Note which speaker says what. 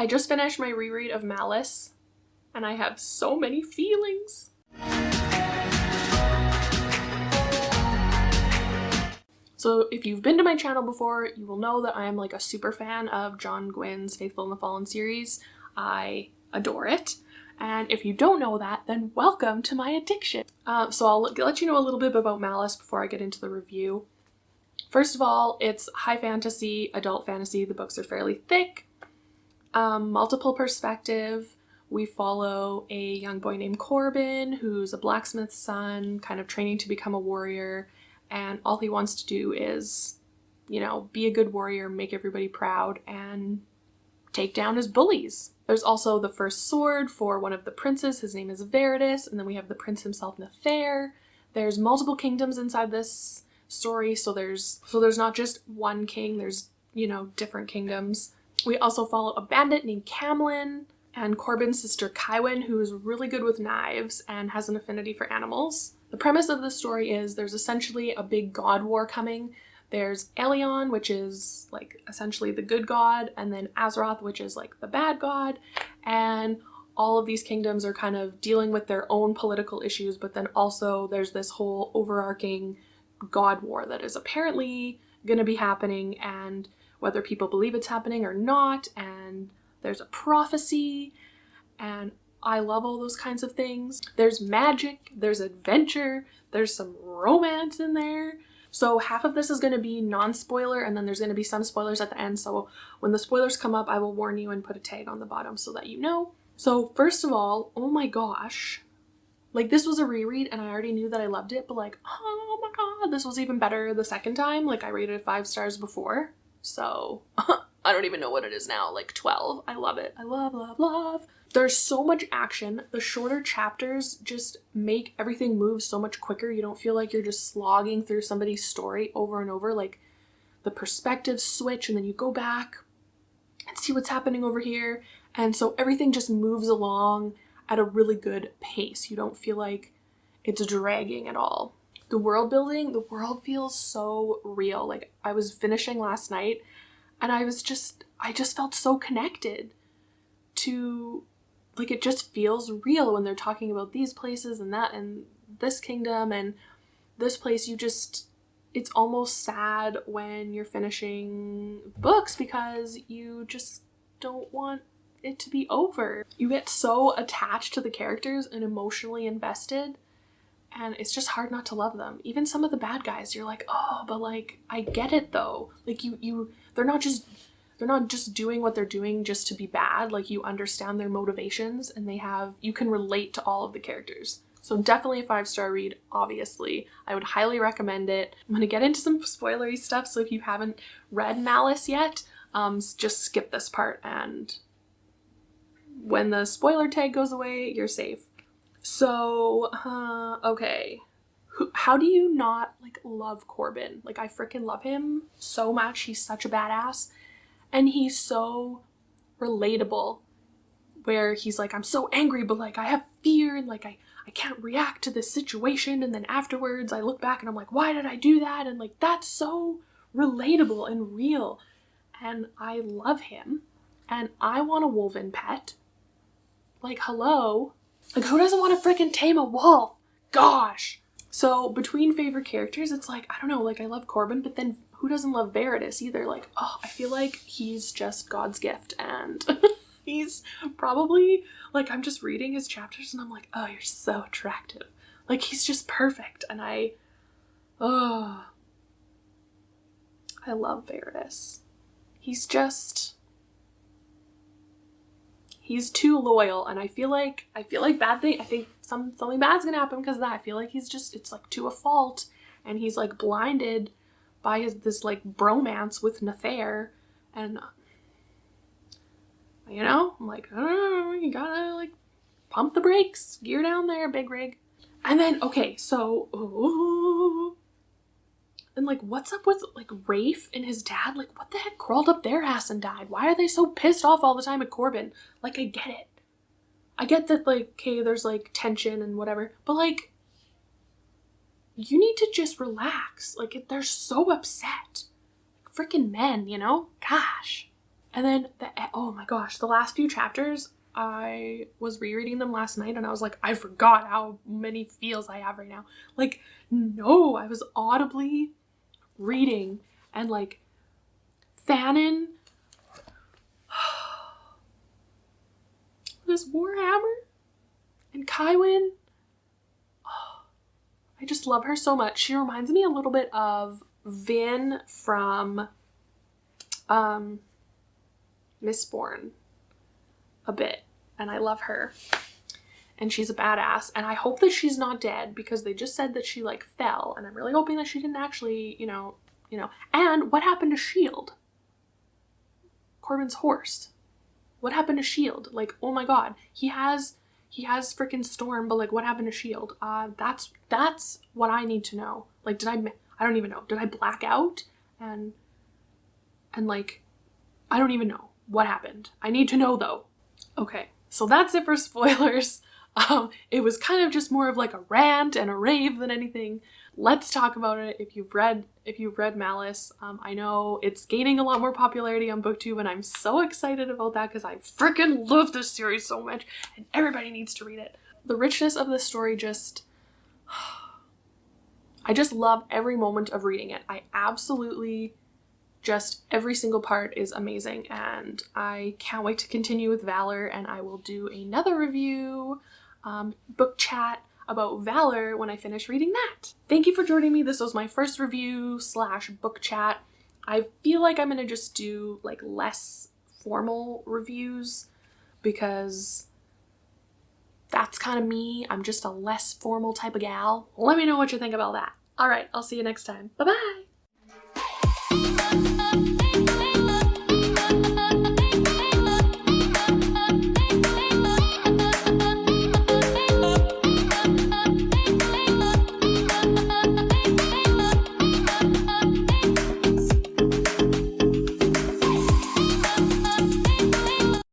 Speaker 1: I just finished my reread of Malice, and I have so many feelings. So if you've been to my channel before, you will know that I am like a super fan of John Gwynne's Faithful and the Fallen series. I adore it. And if you don't know that, then welcome to my addiction. So I'll let you know a little bit about Malice before I get into the review. First of all, it's high fantasy, adult fantasy. The books are fairly thick. Multiple perspective. We follow a young boy named Corbin, who's a blacksmith's son, kind of training to become a warrior. And all he wants to do is, you know, be a good warrior, make everybody proud, and take down his bullies. There's also the first sword for one of the princes. His name is Veritas. And then we have the prince himself, Nether. There's multiple kingdoms inside this story. So there's not just one king. There's, you know, different kingdoms. We also follow a bandit named Camlin and Corbin's sister Kywin, who is really good with knives and has an affinity for animals. The premise of the story is there's essentially a big god war coming. There's Aelion, which is like essentially the good god, and then Azeroth, which is like the bad god. And all of these kingdoms are kind of dealing with their own political issues, but then also there's this whole overarching god war that is apparently going to be happening, and whether people believe it's happening or not, and there's a prophecy, and I love all those kinds of things. There's magic, there's adventure, there's some romance in there. So half of this is going to be non-spoiler, and then there's going to be some spoilers at the end. So when the spoilers come up, I will warn you and put a tag on the bottom so that you know. So first of all, oh my gosh. Like, this was a reread and I already knew that I loved it, but like, oh my god, this was even better the second time. Like, I rated it 5 stars before. So I don't even know what it is now, like 12. I love it. I love, love, love. There's so much action. The shorter chapters just make everything move so much quicker. You don't feel like you're just slogging through somebody's story over and over. Like, the perspectives switch and then you go back and see what's happening over here. And so everything just moves along at a really good pace. You don't feel like it's dragging at all. The world building, the world feels so real. Like, I was finishing last night and I just felt so connected to, like, it just feels real when they're talking about these places and that and this kingdom and this place. It's almost sad when you're finishing books because you just don't want it to be over. You get so attached to the characters and emotionally invested, and it's just hard not to love them. Even some of the bad guys, you're like, oh, but like, I get it though. Like, they're not just doing what they're doing just to be bad. Like, you understand their motivations and you can relate to all of the characters. So definitely a 5-star read, obviously. I would highly recommend it. I'm going to get into some spoilery stuff, so if you haven't read Malice yet, just skip this part, and when the spoiler tag goes away, you're safe. So, okay. How do you not, like, love Corbin? Like, I freaking love him so much. He's such a badass. And he's so relatable, where he's like, I'm so angry, but like, I have fear, and like, I can't react to this situation. And then afterwards, I look back and I'm like, why did I do that? And like, that's so relatable and real. And I love him. And I want a wolven pet. Like, hello? Like, who doesn't want to freaking tame a wolf? Gosh. So between favorite characters, it's like, I don't know, like, I love Corbin, but then who doesn't love Veritas either? Like, oh, I feel like he's just God's gift, and he's probably, like, I'm just reading his chapters and I'm like, oh, you're so attractive. Like, he's just perfect, and I love Veritas. He's too loyal, and I feel like I think something bad's gonna happen because of that. I feel like it's like to a fault, and he's like blinded by this like bromance with Nether, and you know, I'm like, oh, you gotta like pump the brakes, gear down there, big rig. And then, okay, so and like, what's up with like Rafe and his dad? Like, what the heck crawled up their ass and died? Why are they so pissed off all the time at Corbin? Like, I get it. I get that, like, okay, there's like tension and whatever, but like, you need to just relax. Like, they're so upset. Freaking men, you know? Gosh. And then, oh my gosh, the last few chapters, I was rereading them last night and I was like, I forgot how many feels I have right now. Like, no, I was audibly reading and like fanning this Warhammer and Kywin. Oh, I just love her so much. She reminds me a little bit of Vin from Mistborn a bit, and I love her, and she's a badass, and I hope that she's not dead, because they just said that she like fell, and I'm really hoping that she didn't actually, you know. And what happened to Shield? Corbin's horse. What happened to Shield? Like, oh my god, he has freaking Storm, but like, what happened to Shield? That's what I need to know. Like, I don't even know. Did I black out? And like, I don't even know what happened. I need to know though. Okay, so that's it for spoilers. It was kind of just more of like a rant and a rave than anything. Let's talk about it. If you've read Malice, I know it's gaining a lot more popularity on BookTube, and I'm so excited about that because I freaking love this series so much, and everybody needs to read it. The richness of this story I just love every moment of reading it. I absolutely just, every single part is amazing, and I can't wait to continue with Valor, and I will do another review, book chat about Valor when I finish reading that. Thank you for joining me. This was my first review / book chat. I feel like I'm gonna just do like less formal reviews because that's kind of me. I'm just a less formal type of gal. Let me know what you think about that. All right, I'll see you next time. Bye-bye.